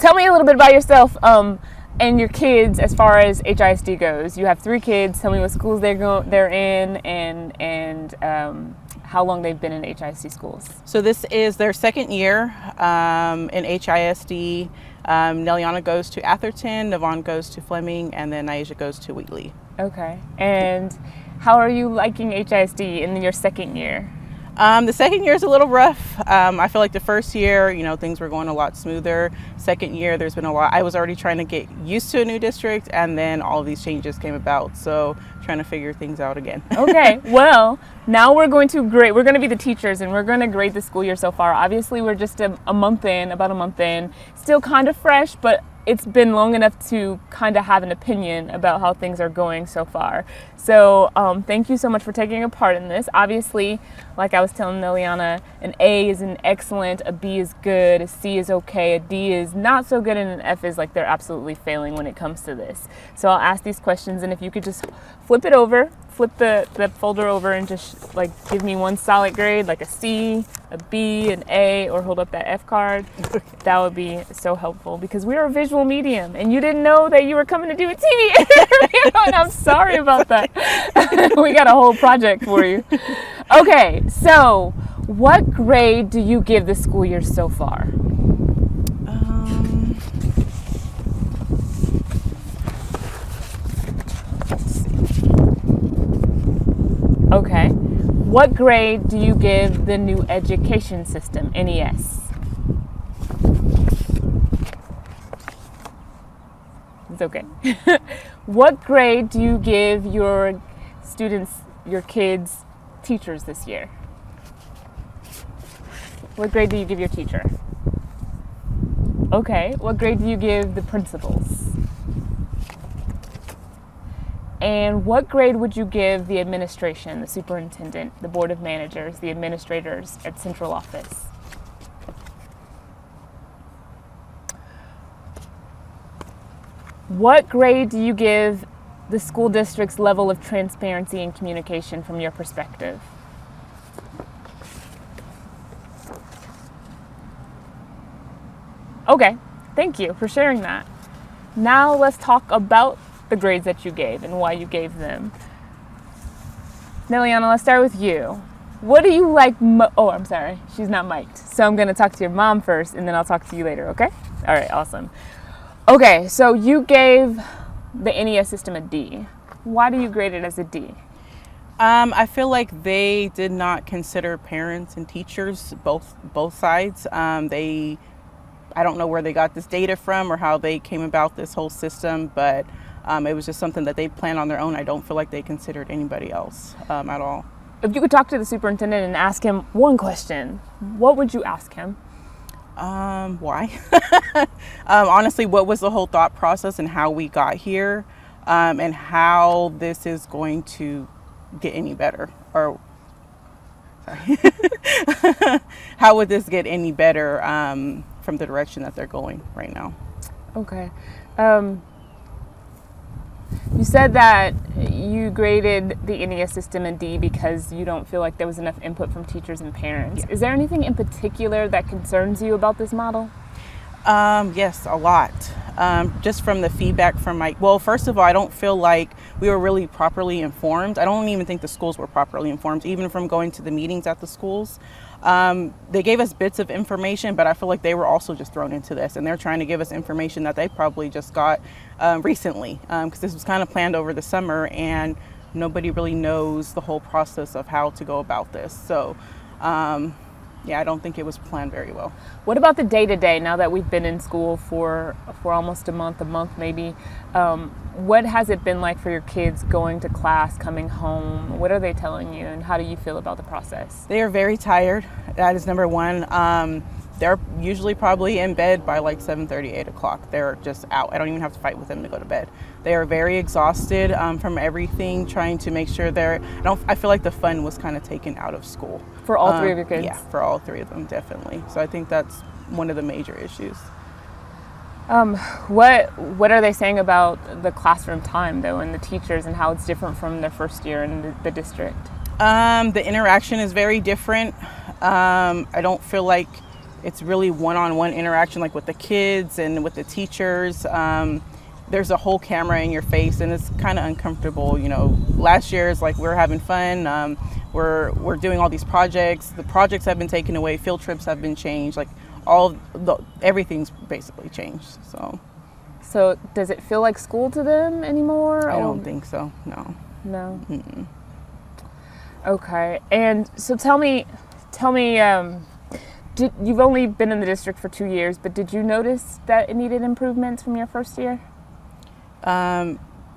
tell me a little bit about yourself and your kids as far as HISD goes. You have 3 kids. Tell me what schools they're in and how long they've been in HISD schools. So this is their 2nd year in HISD. Neliana goes to Atherton, Navon goes to Fleming, and then Naisha goes to Wheatley. Okay. And how are you liking HISD in your 2nd year? The 2nd year is a little rough. I feel like the 1st year, things were going a lot smoother. 2nd year, there's been a lot. I was already trying to get used to a new district, and then all of these changes came about. So trying to figure things out again. Okay, well, now we're going to grade. We're going to be the teachers, and we're going to grade the school year so far. Obviously, we're just about a month in, still kind of fresh, but it's been long enough to kind of have an opinion about how things are going so far. So thank you so much for taking a part in this. Obviously, like I was telling Neliana, an A is an excellent, a B is good, a C is okay, a D is not so good, and an F is like they're absolutely failing when it comes to this. So I'll ask these questions, and if you could just flip the folder over and just like give me one solid grade, like a C, a B, an A, or hold up that F card, that would be so helpful, because we are a visual medium and you didn't know that you were coming to do a TV interview, and I'm sorry about that. We got a whole project for you. Okay, so what grade do you give the school year so far? Okay. What grade do you give the new education system, NES? It's okay. What grade do you give your students, your kids, teachers this year? What grade do you give your teacher? Okay. What grade do you give the principals? And what grade would you give the administration, the superintendent, the board of managers, the administrators at central office? What grade do you give the school district's level of transparency and communication from your perspective? Okay, thank you for sharing that. Now let's talk about the grades that you gave and why you gave them. Neliana, let's start with you. What do you like oh, I'm sorry, she's not mic'd. So I'm gonna talk to your mom first and then I'll talk to you later, okay? All right, awesome. Okay, so you gave the NES system a D. Why do you grade it as a D? I feel like they did not consider parents and teachers, both sides. I don't know where they got this data from or how they came about this whole system, but it was just something that they planned on their own. I don't feel like they considered anybody else at all. If you could talk to the superintendent and ask him one question, what would you ask him? Why? Honestly, what was the whole thought process and how we got here, and how this is going to get any better? Or, sorry. How would this get any better from the direction that they're going right now? Okay. You said that you graded the NES system a D because you don't feel like there was enough input from teachers and parents. Yeah. Is there anything in particular that concerns you about this model? Yes, a lot. Just from the feedback from well, first of all, I don't feel like we were really properly informed. I don't even think the schools were properly informed, even from going to the meetings at the schools. They gave us bits of information, but I feel like they were also just thrown into this, and they're trying to give us information that they probably just got recently, because this was kind of planned over the summer and nobody really knows the whole process of how to go about this. So yeah, I don't think it was planned very well. What about the day-to-day, now that we've been in school for almost a month maybe? What has it been like for your kids going to class, coming home? What are they telling you, and how do you feel about the process? They are very tired. That is number one. They're usually probably in bed by like 7:30, 8 o'clock. They're just out. I don't even have to fight with them to go to bed. They are very exhausted from everything, trying to make sure I feel like the fun was kind of taken out of school. For all 3 of your kids? Yeah, for all 3 of them, definitely. So I think that's one of the major issues. What are they saying about the classroom time, though, and the teachers, and how it's different from their first year in the district? The interaction is very different. I don't feel like it's really one-on-one interaction, like with the kids and with the teachers. There's a whole camera in your face, and it's kind of uncomfortable. You know, last year is like we're having fun. We're doing all these projects. The projects have been taken away. Field trips have been changed. Like everything's basically changed. So does it feel like school to them anymore? I don't think so. No. No. Mm-mm. Okay. And so tell me. You've only been in the district for 2 years, but did you notice that it needed improvements from your first year?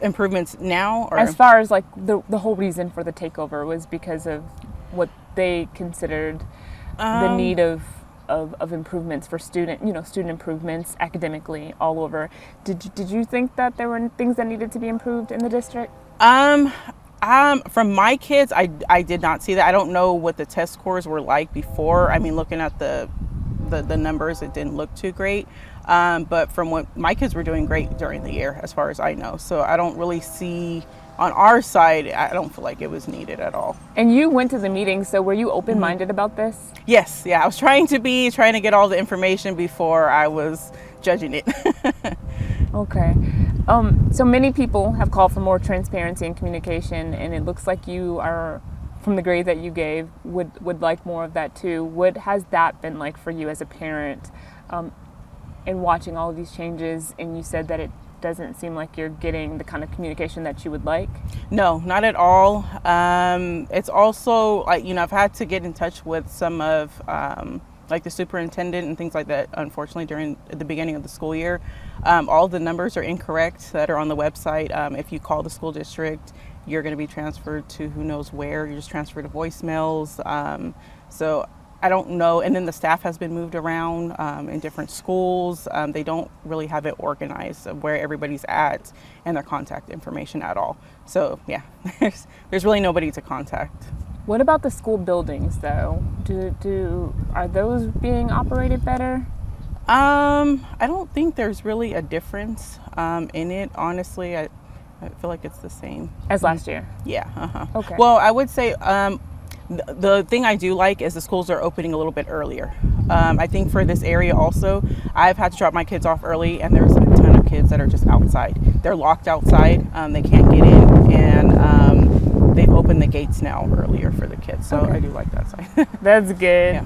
Improvements now, or as far as like the whole reason for the takeover was because of what they considered the need of improvements for student improvements academically all over. Did you think that there were things that needed to be improved in the district? From my kids, I did not see that. I don't know what the test scores were like before. I mean, looking at the numbers, it didn't look too great. But from what my kids were doing great during the year, as far as I know. So I don't really see on our side, I don't feel like it was needed at all. And you went to the meeting, so were you open-minded about this? Yes, yeah. I was trying to get all the information before I was judging it. Okay. So many people have called for more transparency and communication, and it looks like you are, from the grade that you gave, would like more of that too. What has that been like for you as a parent in watching all of these changes? And you said that it doesn't seem like you're getting the kind of communication that you would like. No, not at all. It's also like, I've had to get in touch with some of like the superintendent and things like that, unfortunately, during the beginning of the school year. All the numbers are incorrect that are on the website. If you call the school district, you're going to be transferred to who knows where. You're just transferred to voicemails. So I don't know. And then the staff has been moved around in different schools. They don't really have it organized of where everybody's at and their contact information at all. So yeah, there's really nobody to contact. What about the school buildings though? Are those being operated better? I don't think there's really a difference in it. Honestly, I feel like it's the same as last year. Yeah. Okay. Well, I would say the thing I do like is the schools are opening a little bit earlier. I think for this area also, I've had to drop my kids off early, and there's a ton of kids that are just outside. They're locked outside. They can't get in, and they've opened the gates now earlier for the kids. So okay. I do like that side. That's good. Yeah.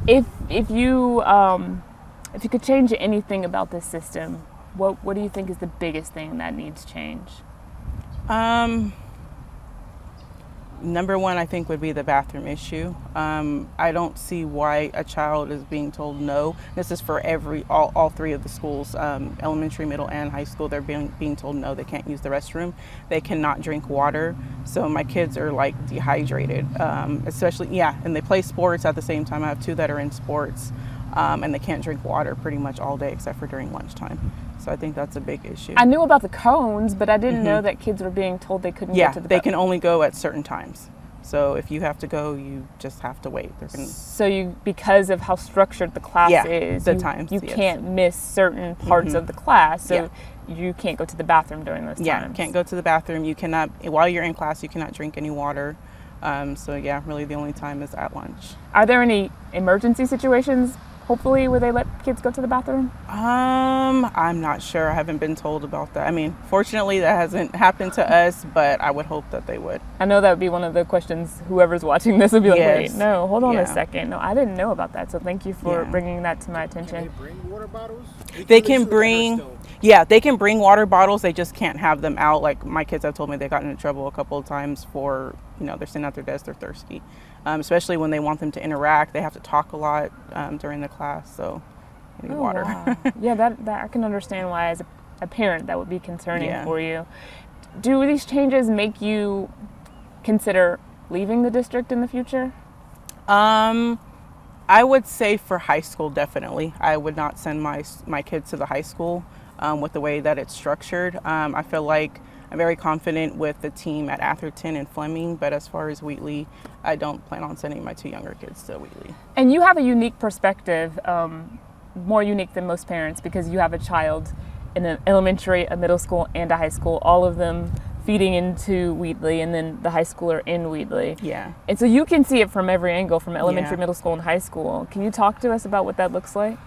If you could change anything about this system, what do you think is the biggest thing that needs change? Number one, I think, would be the bathroom issue. I don't see why a child is being told no. This is for all three of the schools, elementary, middle, and high school. They're being told no, they can't use the restroom. They cannot drink water. So my kids are like dehydrated, especially, and they play sports at the same time. I have two that are in sports, and they can't drink water pretty much all day except for during lunchtime. So I think that's a big issue. I knew about the cones, but I didn't know that kids were being told they couldn't get to the bathroom. Yeah, they can only go at certain times. So if you have to go, you just have to wait. So because of how structured the class is, you can't miss certain parts of the class. So you can't go to the bathroom during those times. Yeah, can't go to the bathroom. You cannot, while you're in class, you cannot drink any water. So yeah, really the only time is at lunch. Are there any emergency situations, hopefully, where they let kids go to the bathroom? I'm not sure. I haven't been told about that. I mean, fortunately, that hasn't happened to us, but I would hope that they would. I know that would be one of the questions whoever's watching this would be like, wait, no, hold on a second. No, I didn't know about that, so thank you for bringing that to my attention. Can they bring water bottles? They can bring water bottles. They just can't have them out. Like my kids have told me they got into trouble a couple of times for, they're sitting at their desk, they're thirsty. Especially when they want them to interact. They have to talk a lot during the class, so they need water. Wow. Yeah, that I can understand why as a parent that would be concerning for you. Do these changes make you consider leaving the district in the future? I would say for high school, definitely. I would not send my kids to the high school with the way that it's structured. I feel like I'm very confident with the team at Atherton and Fleming, but as far as Wheatley, I don't plan on sending my two younger kids to Wheatley. And you have a unique perspective, more unique than most parents, because you have a child in an elementary, a middle school, and a high school, all of them feeding into Wheatley, and then the high school are in Wheatley. Yeah. And so you can see it from every angle, from elementary, Yeah. middle school, and high school. Can you talk to us about what that looks like?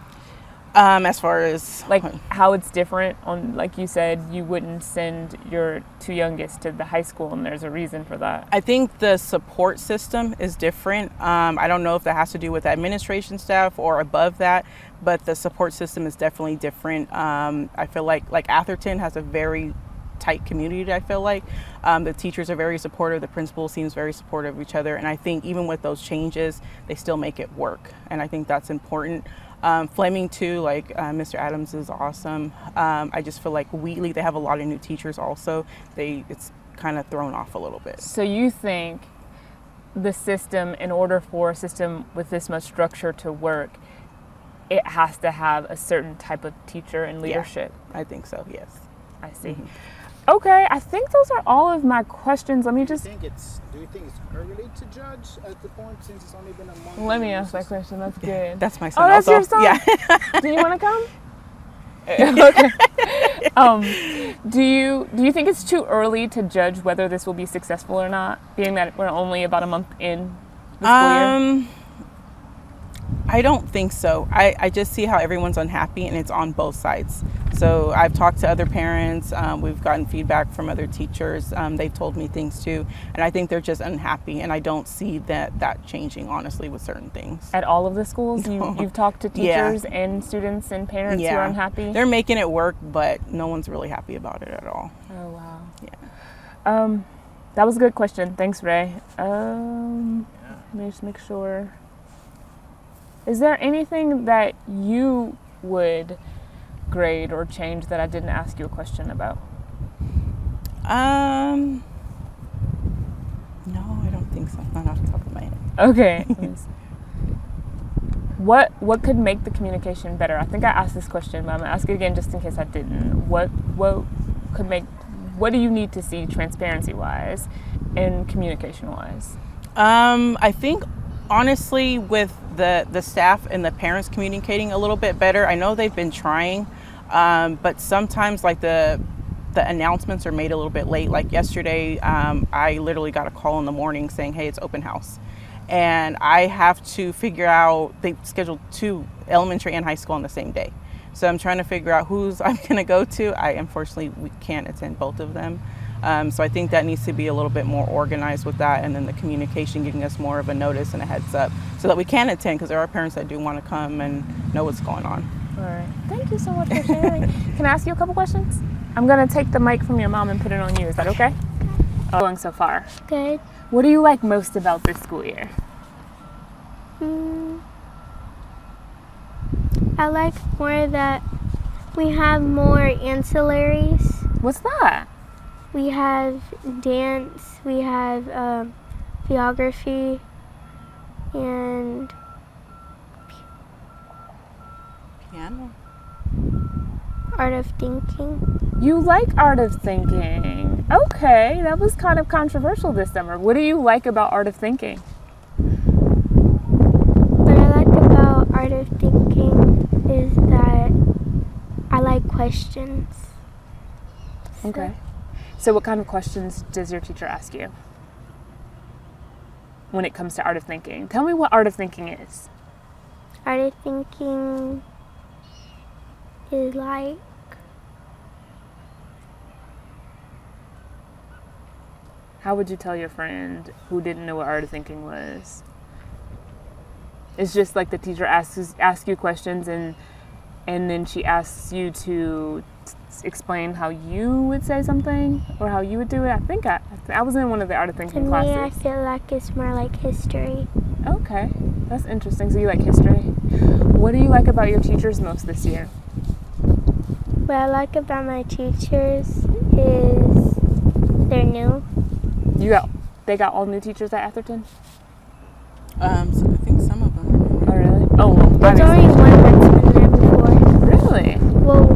As far as Like how it's different on, like you said, you wouldn't send your two youngest to the high school, and there's a reason for that. I think the support system is different. I don't know if that has to do with administration staff or above that, but the support system is definitely different. I feel like Atherton has a very tight community. I feel like the teachers are very supportive, the principal seems very supportive of each other, and I think even with those changes, they still make it work, and I think that's important. Fleming too, like Mr. Adams is awesome. I just feel like Wheatley, they have a lot of new teachers also. It's kind of thrown off a little bit. So you think the system, in order for a system with this much structure to work, it has to have a certain type of teacher and leadership? Yeah, I think so, yes. I see. Okay, I think those are all of my questions. Let me just... Do you think it's early to judge at the point, since it's only been a month? Let me ask that question. That's good. That's my son. Oh, that's also. your son? Yeah. Do you want to come? Okay. Do you think it's too early to judge whether this will be successful or not, being that we're only about a month in the school year? I don't think so. I just see how everyone's unhappy, and it's on both sides. So I've talked to other parents. We've gotten feedback from other teachers. They've told me things too, and I think they're just unhappy, and I don't see that changing, honestly, with cerern things. At all of the schools? You've talked to teachers and students and parents who are unhappy? They're making it work, but no one's really happy about it at all. Oh, wow. Yeah. That was a good question. Thanks, Ray. Let me just make sure. Is there anything that you would grade or change that I didn't ask you a question about? No, I don't think so. Not off the top of my head. Okay. What could make the communication better? I think I asked this question, but I'm gonna ask it again just in case I didn't. What do you need to see transparency-wise and communication-wise? I think honestly, with the staff and the parents communicating a little bit better. I know they've been trying, but sometimes like the announcements are made a little bit late. Like yesterday, I literally got a call in the morning saying, hey, it's open house. And I have to figure out, they scheduled 2 elementary and high school on the same day. So I'm trying to figure out who's I'm gonna go to. Unfortunately, we can't attend both of them. So I think that needs to be a little bit more organized with that, and then the communication giving us more of a notice and a heads up so that we can attend, because there are parents that do want to come and know what's going on. All right. Thank you so much for sharing. Can I ask you a couple questions? I'm going to take the mic from your mom and put it on you. Is that okay? Going so far? Good. What do you like most about this school year? I like more that we have more ancillaries. What's that? We have dance, we have geography, and Piano. art of thinking. You like art of thinking. Okay, that was kind of controversial this summer. What do you like about art of thinking? What I like about art of thinking is that I like questions. Okay. So what kind of questions does your teacher ask you when it comes to art of thinking? Tell me what art of thinking is. Art of thinking is like How would you tell your friend who didn't know what art of thinking was? It's just like the teacher asks you questions and then she asks you to explain how you would say something or how you would do it. I think I was in one of the art of thinking to classes. me, I feel like it's more like history. Okay, that's interesting. So you like history. What do you like about your teachers most this year? What I like about my teachers is they're new. They got all new teachers at Atherton? So I think some of them Oh, really? Oh, There's only one that's been there before. Really? Well,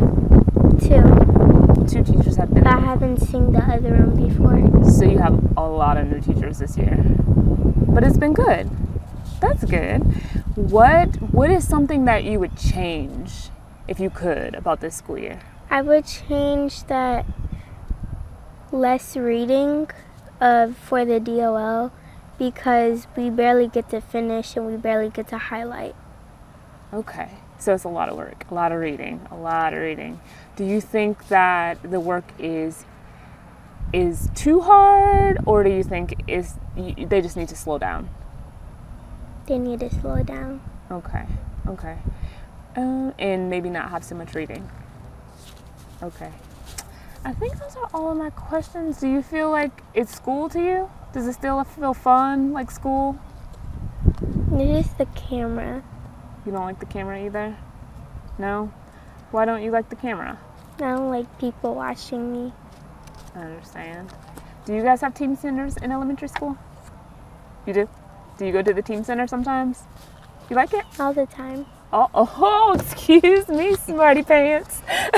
2. 2 teachers have been But I there. haven't seen the other one before. So you have a lot of new teachers this year. But it's been good. That's good. What is something that you would change if you could about this school year? I would change that less reading for the DOL because we barely get to finish and we barely get to highlight. Okay, so it's a lot of work, a lot of reading, a lot of reading. Do you think that the work is too hard, or do you think they just need to slow down? They need to slow down. Okay, okay. And maybe not have so much reading. Okay. I think those are all of my questions. Do you feel like it's school to you? Does it still feel fun, like school? It's just the camera. You don't like the camera either? No? Why don't you like the camera? I don't like people watching me. I understand. Do you guys have team centers in elementary school? You do? Do you go to the team center sometimes? You like it? All the time. Oh, excuse me, smarty pants.